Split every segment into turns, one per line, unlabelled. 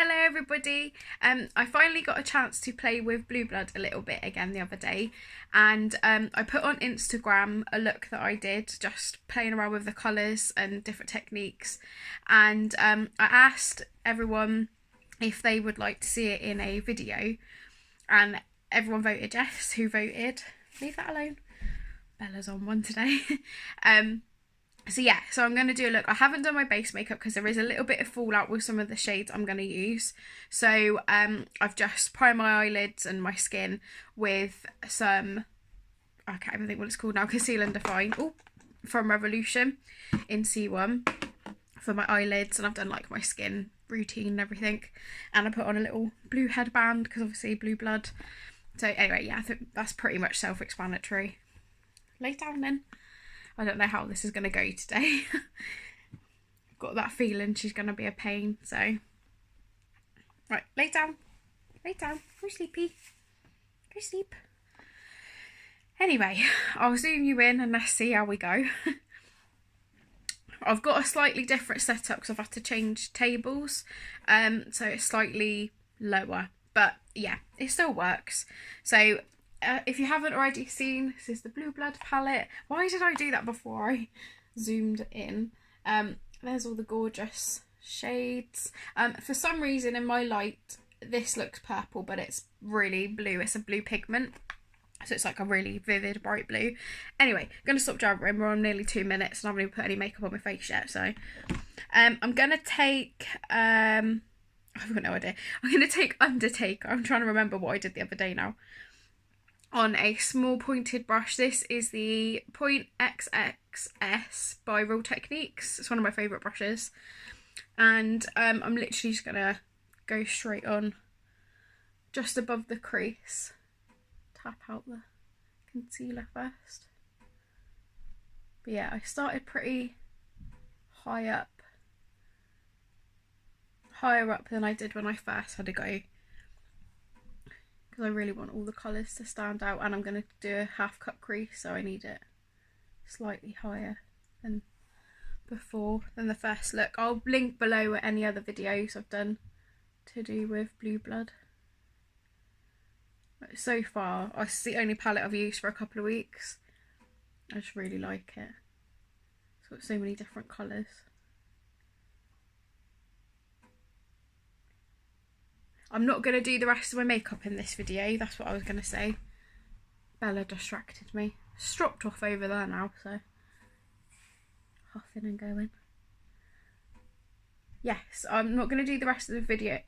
Hello everybody. I finally got a chance to play with Blue Blood a little bit again the other day, and I put on Instagram a look that I did, just playing around with the colours and different techniques, and I asked everyone if they would like to see it in a video, and everyone voted yes. Who voted? Leave that alone. Bella's on one today. So I'm going to do a look. I haven't done my base makeup because there is a little bit of fallout with some of the shades I'm going to use. So I've just primed my eyelids and my skin with some, I can't even think what it's called now, Conceal and Define from Revolution in C1 for my eyelids, and I've done like my skin routine and everything. And I put on a little blue headband because obviously Blue Blood. So anyway, yeah, I think that's pretty much self-explanatory. Lay down then. I don't know how this is going to go today. I've got that feeling she's going to be a pain, so. Right, lay down. Lay down. Go sleepy. Go sleep. Anyway, I'll zoom you in and let's see how we go. I've got a slightly different setup because I've had to change tables. So it's slightly lower. But yeah, it still works. So if you haven't already seen, this is the Blue Blood palette. Why did I do that before I zoomed in? There's all the gorgeous shades. For some reason in my light, this looks purple, but it's really blue. It's a blue pigment. So it's like a really vivid, bright blue. Anyway, I'm going to stop jabbering. We're on nearly 2 minutes and I haven't even put any makeup on my face yet. So I'm going to take... I've got no idea. I'm going to take Undertaker. I'm trying to remember what I did the other day now. On a small pointed brush. This is the Point XXS by Real Techniques. It's one of my favourite brushes. And I'm literally just going to go straight on just above the crease. Tap out the concealer first. But yeah, I started pretty higher up than I did when I first had a go. Because I really want all the colours to stand out, and I'm going to do a half cut crease, so I need it slightly higher than before, than the first look. I'll link below any other videos I've done to do with Blue Blood. But so far, it's the only palette I've used for a couple of weeks. I just really like it. It's got so many different colours. I'm not going to do the rest of my makeup in this video, that's what I was going to say. Bella distracted me. Stropped off over there now, so huffing and going. Yes, I'm not going to do the rest of the video.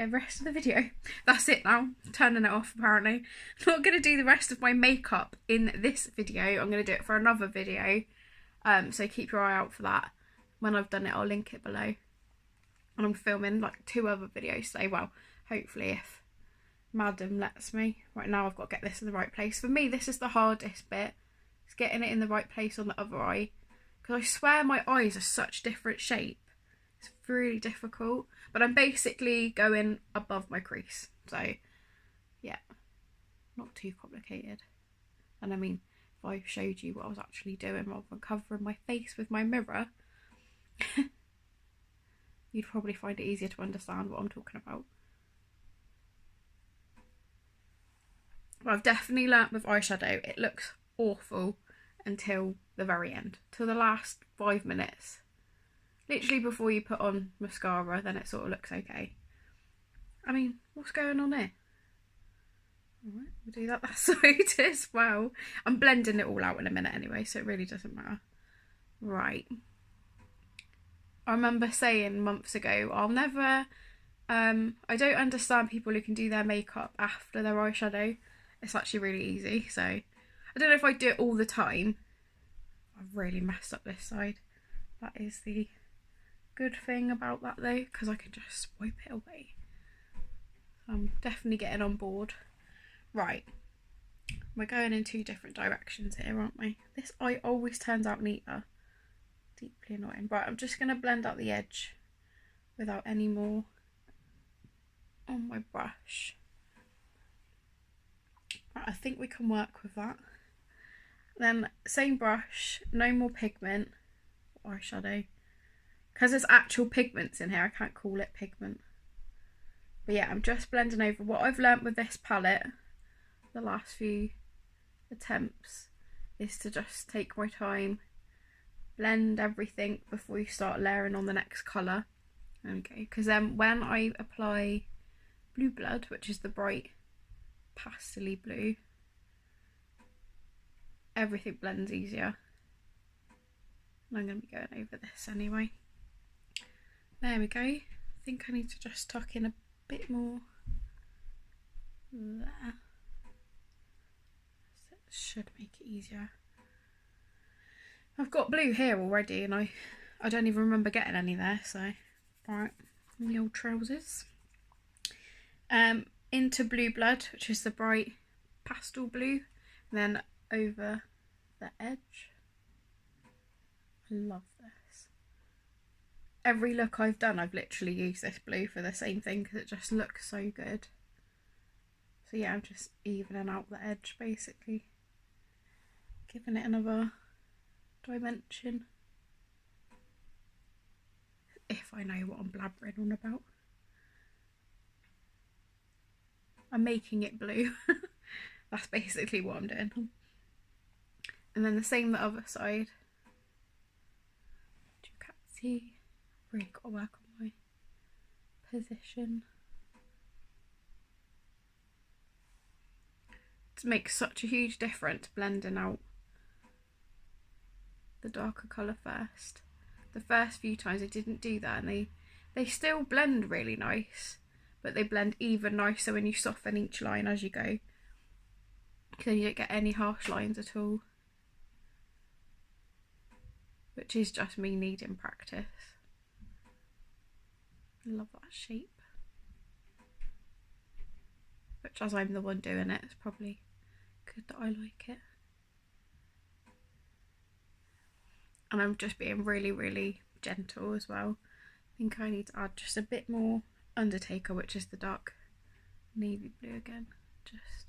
That's it now. Turning it off apparently. I'm not going to do the rest of my makeup in this video. I'm going to do it for another video. So keep your eye out for that. When I've done it, I'll link it below. And I'm filming like 2 other videos today. Well, hopefully if Madam lets me. Right now I've got to get this in the right place. For me, this is the hardest bit. It's getting it in the right place on the other eye. Because I swear my eyes are such different shape. It's really difficult. But I'm basically going above my crease. So, yeah. Not too complicated. And I mean, if I showed you what I was actually doing rather than covering my face with my mirror, you'd probably find it easier to understand what I'm talking about. But I've definitely learnt with eyeshadow, it looks awful until the very end. Till the last 5 minutes. Literally before you put on mascara, then it sort of looks okay. I mean, what's going on here? Alright, we'll do that side as well. I'm blending it all out in a minute anyway, so it really doesn't matter. Right. I remember saying months ago, I'll never... I don't understand people who can do their makeup after their eyeshadow. It's actually really easy, so I don't know if I do it all the time. I've really messed up this side. That is the good thing about that though, because I can just wipe it away. I'm definitely getting on board. Right, we're going in 2 different directions here, aren't we? This eye always turns out neater. Deeply annoying. Right, I'm just going to blend out the edge without any more on my brush. Right, I think we can work with that. Then same brush, no more pigment, eyeshadow. Because there's actual pigments in here, I can't call it pigment. But yeah, I'm just blending over. What I've learnt with this palette, the last few attempts, is to just take my time, blend everything before you start layering on the next colour. Okay, because then when I apply Blue Blood, which is the bright pastel-y blue, everything blends easier. And I'm going to be going over this anyway. There we go. I think I need to just tuck in a bit more there. So it should make it easier. I've got blue here already and I don't even remember getting any there, so right, the old trousers. Into Blue Blood, which is the bright pastel blue, and then over the edge. I love this. Every look I've done, I've literally used this blue for the same thing because it just looks so good. So yeah, I'm just evening out the edge basically, giving it another dimension. If I know what I'm blabbering on about. I'm making it blue. That's basically what I'm doing. And then the same the other side. You can't see. Really got to work on my position. It makes such a huge difference blending out the darker colour first. The first few times I didn't do that and they still blend really nice, but they blend even nicer when you soften each line as you go, so you don't get any harsh lines at all, which is just me needing practice. I love that shape, which as I'm the one doing it, it's probably good that I like it. And I'm just being really, really gentle as well. I think I need to add just a bit more Undertaker, which is the dark navy blue again. Just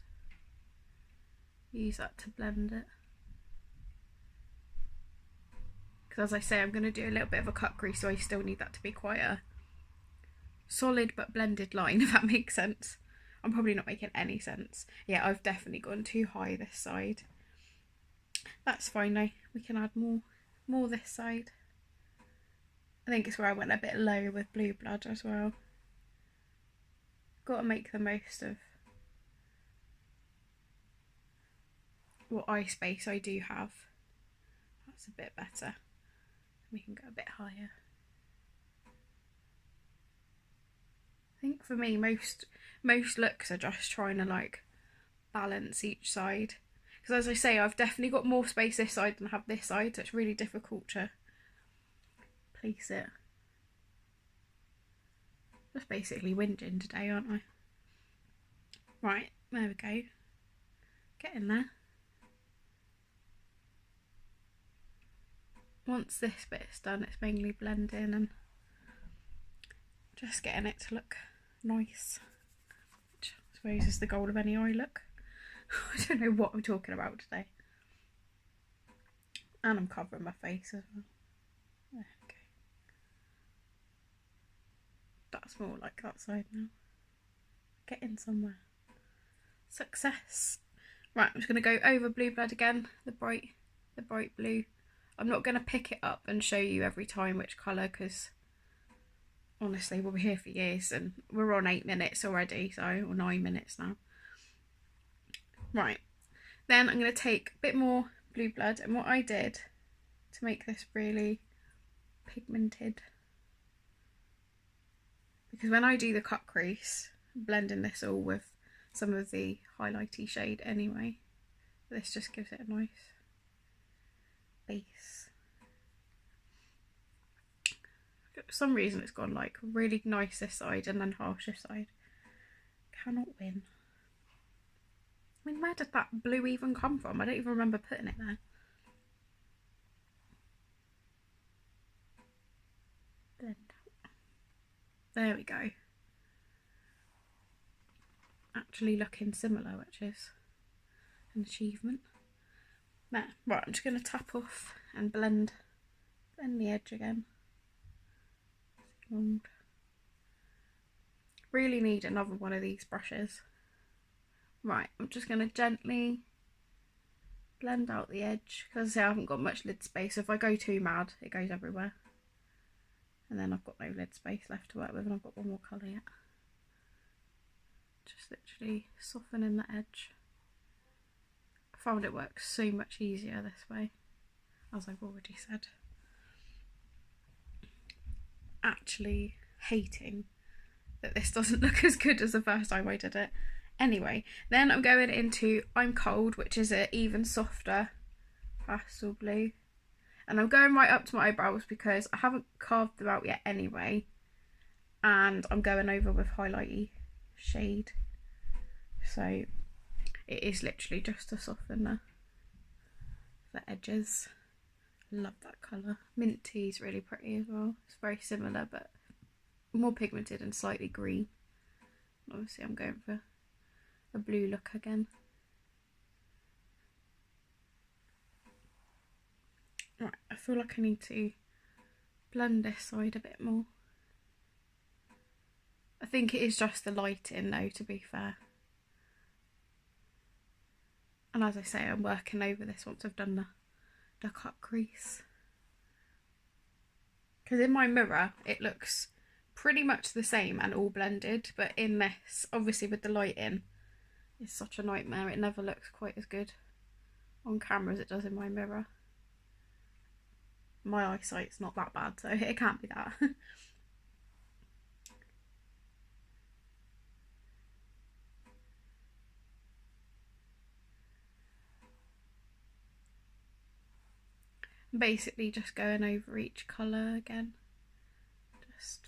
use that to blend it. Because as I say, I'm going to do a little bit of a cut crease, so I still need that to be quite a solid but blended line, if that makes sense. I'm probably not making any sense. Yeah, I've definitely gone too high this side. That's fine though. We can add more this side. I think it's where I went a bit low with Blue Blood as well. Got to make the most of what eye space I do have. That's a bit better. We can go a bit higher. I think for me, most looks are just trying to like balance each side. Because as I say, I've definitely got more space this side than I have this side, so it's really difficult to place it. Just basically whinging today, aren't I? Right, there we go. Get in there. Once this bit's done, it's mainly blending and just getting it to look nice, which I suppose is the goal of any eye look. I don't know what I'm talking about today. And I'm covering my face as well. There we go. That's more like that side now. Getting somewhere. Success. Right, I'm just going to go over Blue Blood again, the bright blue. I'm not going to pick it up and show you every time which colour, because honestly we'll be here for years and we're on 8 minutes already, so, or 9 minutes now. Right, then I'm going to take a bit more Blue Blood, and what I did to make this really pigmented, because when I do the cut crease, I'm blending this all with some of the highlighty shade anyway, this just gives it a nice base. For some reason it's gone like really nice this side and then harsh this side. Cannot win. I mean, where did that blue even come from? I don't even remember putting it there. Blend out. There we go. Actually looking similar, which is an achievement. There. Right, I'm just going to tap off and blend the edge again. Really need another one of these brushes. Right, I'm just going to gently blend out the edge, because I haven't got much lid space. So if I go too mad, it goes everywhere. And then I've got no lid space left to work with, and I've got one more colour yet. Just literally softening the edge. I found it works so much easier this way, as I've already said. Actually hating that this doesn't look as good as the first time I did it. Anyway, then I'm going into I'm Cold, which is an even softer pastel blue. And I'm going right up to my eyebrows because I haven't carved them out yet anyway. And I'm going over with highlighty shade. So it is literally just to soften the edges. Love that colour. Minty is really pretty as well. It's very similar but more pigmented and slightly green. Obviously I'm going for a blue look again. Right, I feel like I need to blend this side a bit more. I think it is just the lighting though, to be fair. And as I say, I'm working over this once I've done the cut crease. Because in my mirror it looks pretty much the same and all blended, but in this, obviously with the lighting, it's such a nightmare. It never looks quite as good on camera as it does in my mirror. My eyesight's not that bad, so it can't be that. Basically just going over each colour again, just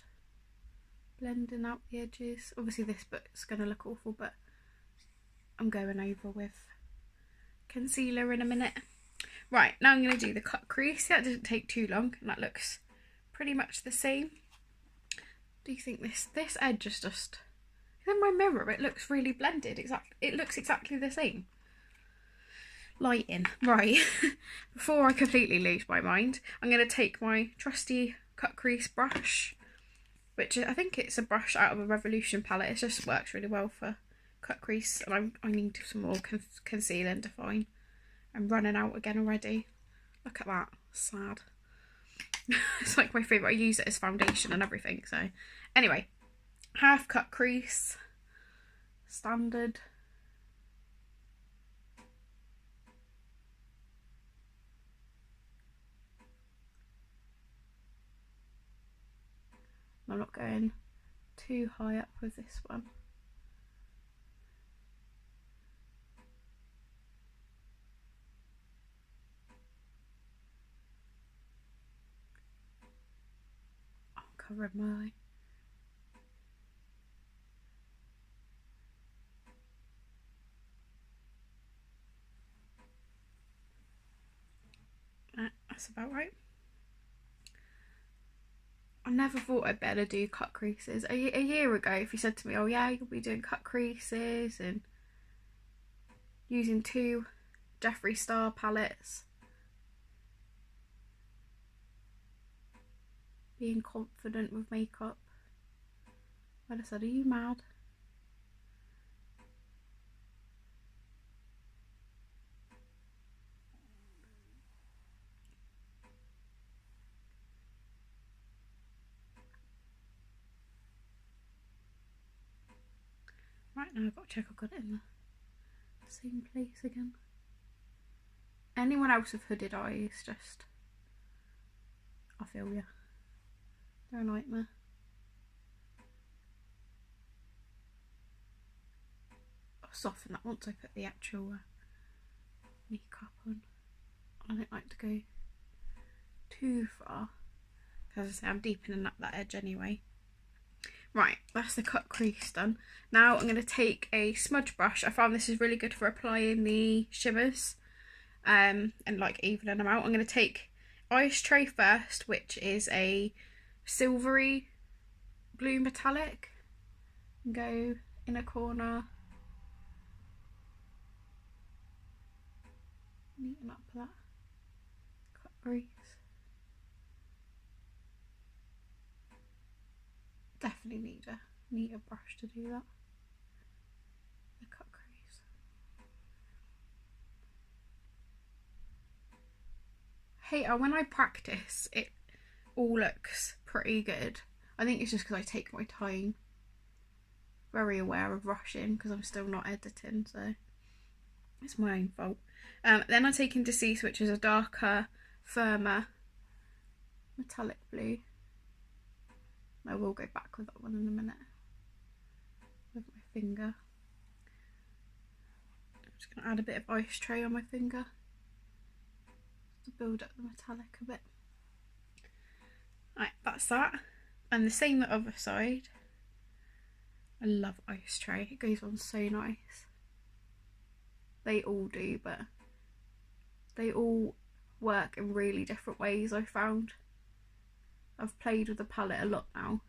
blending out the edges. Obviously this bit's going to look awful, but I'm going over with concealer in a minute. Right, now I'm going to do the cut crease. That didn't take too long and that looks pretty much the same. Do you think this edge is just, in my mirror it looks really blended. It looks exactly the same. Lighting. Right, before I completely lose my mind, I'm going to take my trusty cut crease brush, which I think it's a brush out of a Revolution palette. It just works really well for cut crease, and I need some more concealer and define. I'm running out again already. Look at that, sad. It's like my favourite. I use it as foundation and everything. So anyway, half cut crease, standard. I'm not going too high up with this one. I'm covering my eye. That's about right. I never thought I'd better do cut creases. A year ago, if you said to me, oh yeah, you'll be doing cut creases and using 2 Jeffree Star palettes, being confident with makeup, I'd have said, are you mad? Right, now I've got to check I've got it in the same place again. Anyone else with hooded eyes, just, I feel ya. They're a nightmare. I'll soften that once I put the actual makeup on. I don't like to go too far, because as I say, I'm deepening up that edge anyway. Right, that's the cut crease done. Now I'm going to take a smudge brush. I found this is really good for applying the shimmers and like evening them out. I'm going to take Ice Tray first, which is a silvery blue metallic, and go in a corner, neaten up that cut crease. Definitely need a Need a brush to do that. The cut crease. Hey, when I practice, it all looks pretty good. I think it's just because I take my time. Very aware of rushing because I'm still not editing, so it's my own fault. Then I take in Deceased, which is a darker, firmer metallic blue. I will go back with that one in a minute with my finger. I'm just going to add a bit of ice tray on my finger to build up the metallic a bit. Right, that's that. And the same the other side. I love ice tray, it goes on so nice. They all do, but they all work in really different ways, I found. I've played with the palette a lot now.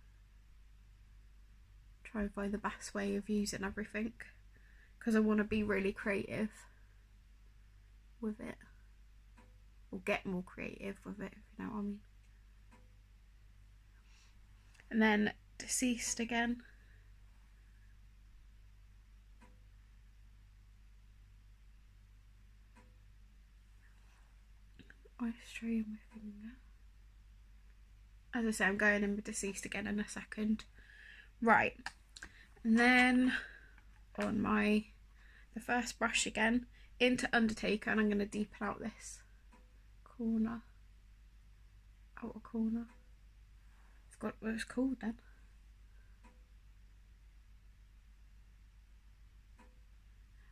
Try and find the best way of using everything because I want to be really creative with it. Or get more creative with it, if you know what I mean. And then Deceased again. Ice tray on my finger. As I say, I'm going in with Deceased again in a second. Right, and then on the first brush again, into Undertaker, and I'm going to deepen out this corner, outer corner. I forgot what it's called then.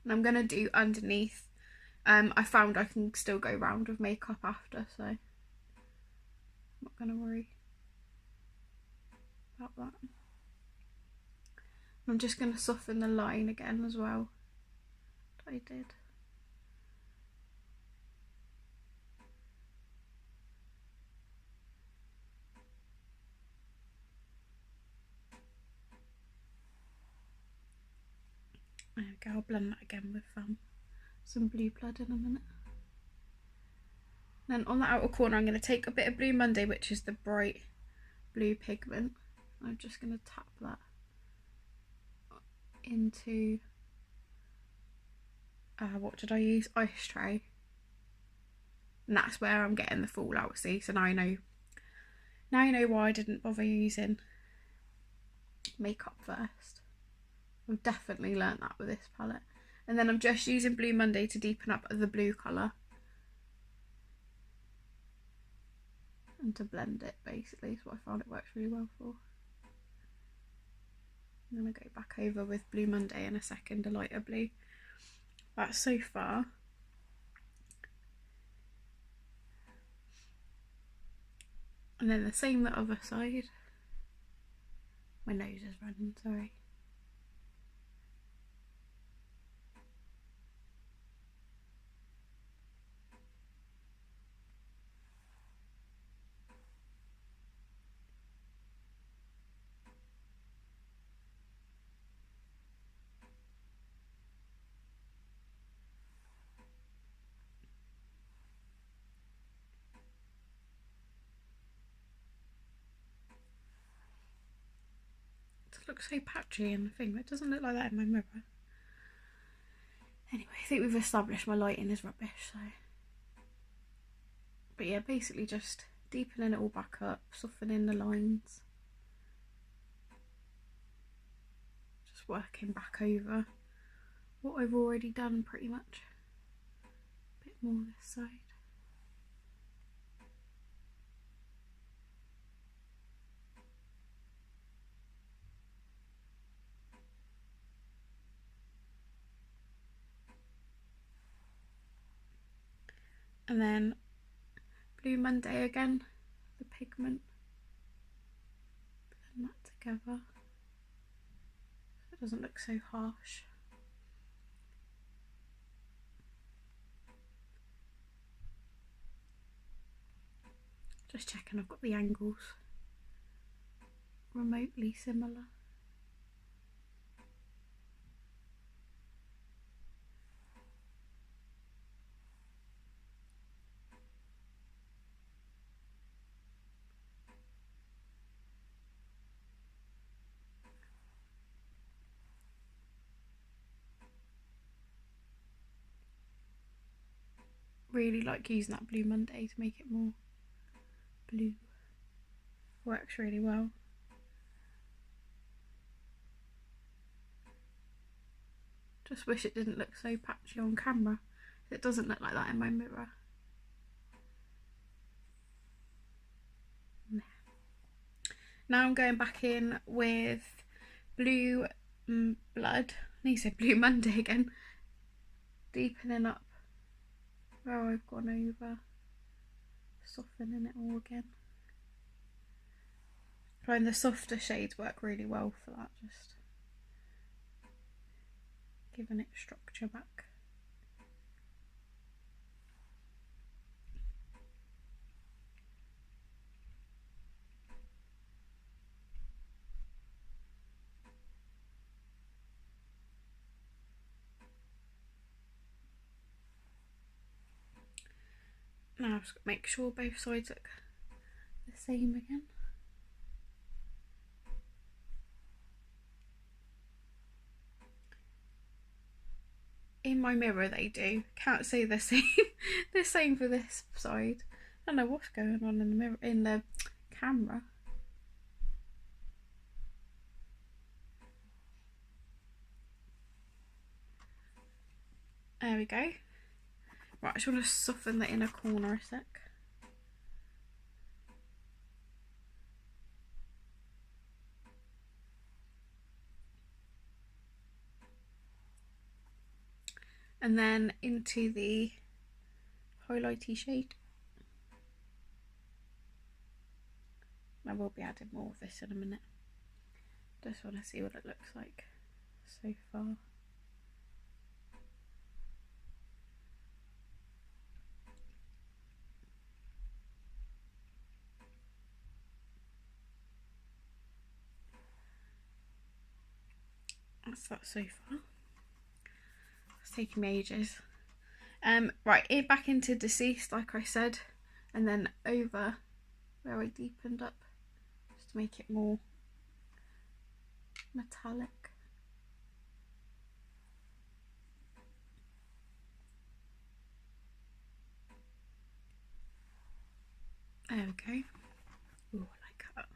And I'm going to do underneath. I found I can still go round with makeup after, so I'm not going to worry about that. I'm just going to soften the line again as well that I did. There we go, I'll blend that again with some blue blood in a minute. Then on the outer corner I'm going to take a bit of Blue Monday, which is the bright blue pigment. I'm just going to tap that into, what did I use? Ice tray. And that's where I'm getting the fallout, see? So now you know why I didn't bother using makeup first. I've definitely learnt that with this palette. And then I'm just using Blue Monday to deepen up the blue colour. And to blend it, basically, so I found it works really well for. I'm going to go back over with Blue Monday in a second, a lighter blue. That's so far. And then the same the other side. My nose is running, sorry. It looks so patchy in the thing, but it doesn't look like that in my mirror. Anyway, I think we've established my lighting is rubbish, so. But yeah, basically just deepening it all back up, softening the lines. Just working back over what I've already done pretty much. A bit more this side. And then Blue Monday again, the pigment. Blend that together so it doesn't look so harsh. Just checking I've got the angles remotely similar. really like using that Blue Monday to make it more blue. Works really well. Just wish it didn't look so patchy on camera. It doesn't look like that in my mirror. Now I'm going back in with Blue Blood. I need to say Blue Monday again. Deepening up where I've gone over. Softening it all again. I find the softer shades work really well for that, just giving it structure back. Now I've just got to make sure both sides look the same again. In my mirror they do. Can't say the same. The same for this side. I don't know what's going on in the mirror, in the camera. There we go. Right, I just want to soften the inner corner a sec. And then into the highlighty shade. I will be adding more of this in a minute. Just want to see what it looks like so far. That's that so far. It's taking me ages. Right, back into Deceased, like I said, and then over where I deepened up, just to make it more metallic. There we go. Ooh, I like that.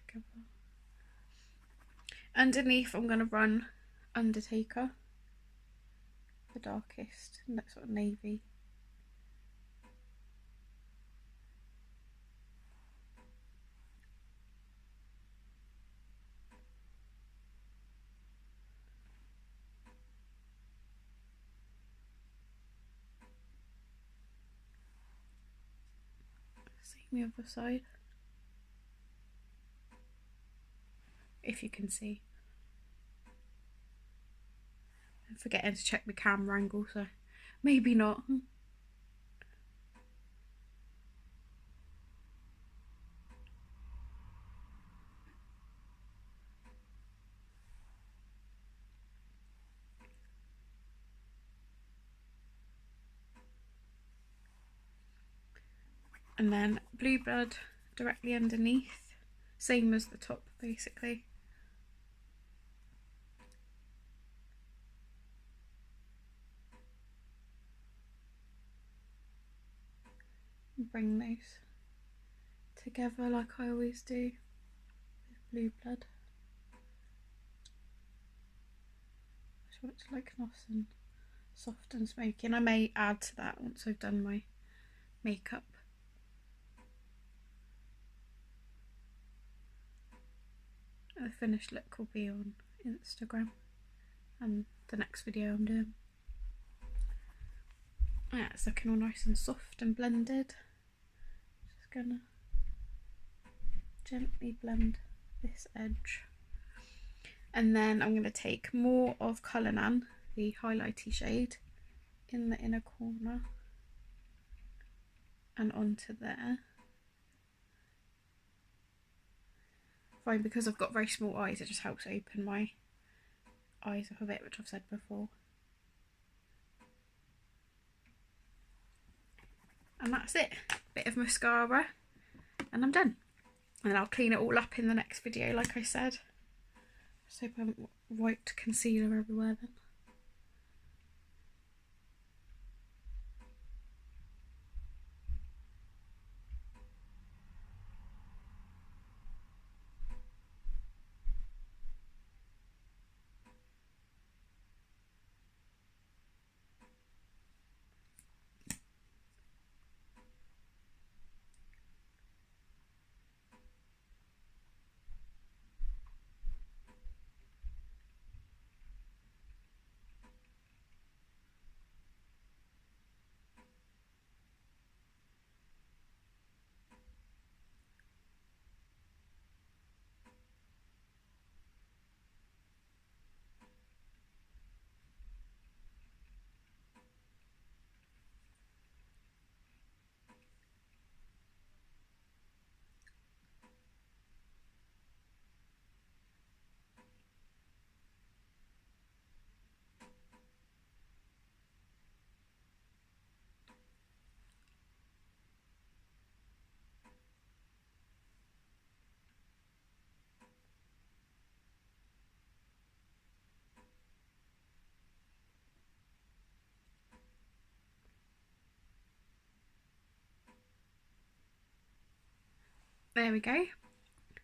Together. Underneath, I'm going to run Undertaker, the darkest, and that sort of navy. Same the other side, if you can see. I'm forgetting to check the camera angle, so maybe not. And then Blue Blood directly underneath, same as the top basically. Bring those together like I always do with Blue Blood. I just want it to look nice and soft and smoky, and I may add to that once I've done my makeup. And the finished look will be on Instagram and the next video I'm doing. Yeah, it's looking all nice and soft and blended. Just gonna gently blend this edge. And then I'm going to take more of Cullinan, the highlighty shade, in the inner corner and onto there. Fine, because I've got very small eyes, it just helps open my eyes up a bit, which I've said before. And that's it. Bit of mascara and I'm done. And I'll clean it all up in the next video, like I said. Just hope I haven't wiped concealer everywhere then. there we go.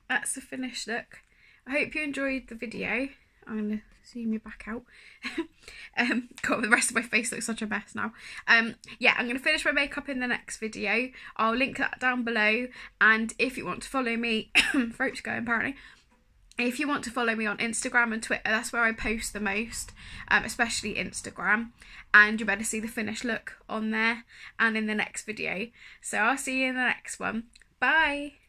That's the finished look. I hope you enjoyed the video. I'm going to zoom you back out. God, the rest of my face looks such a mess now. Yeah, I'm going to finish my makeup in the next video. I'll link that down below. And if you want to follow me, throat's going apparently. If you want to follow me on Instagram and Twitter, that's where I post the most, especially Instagram. And you better see the finished look on there and in the next video. So I'll see you in the next one. Bye!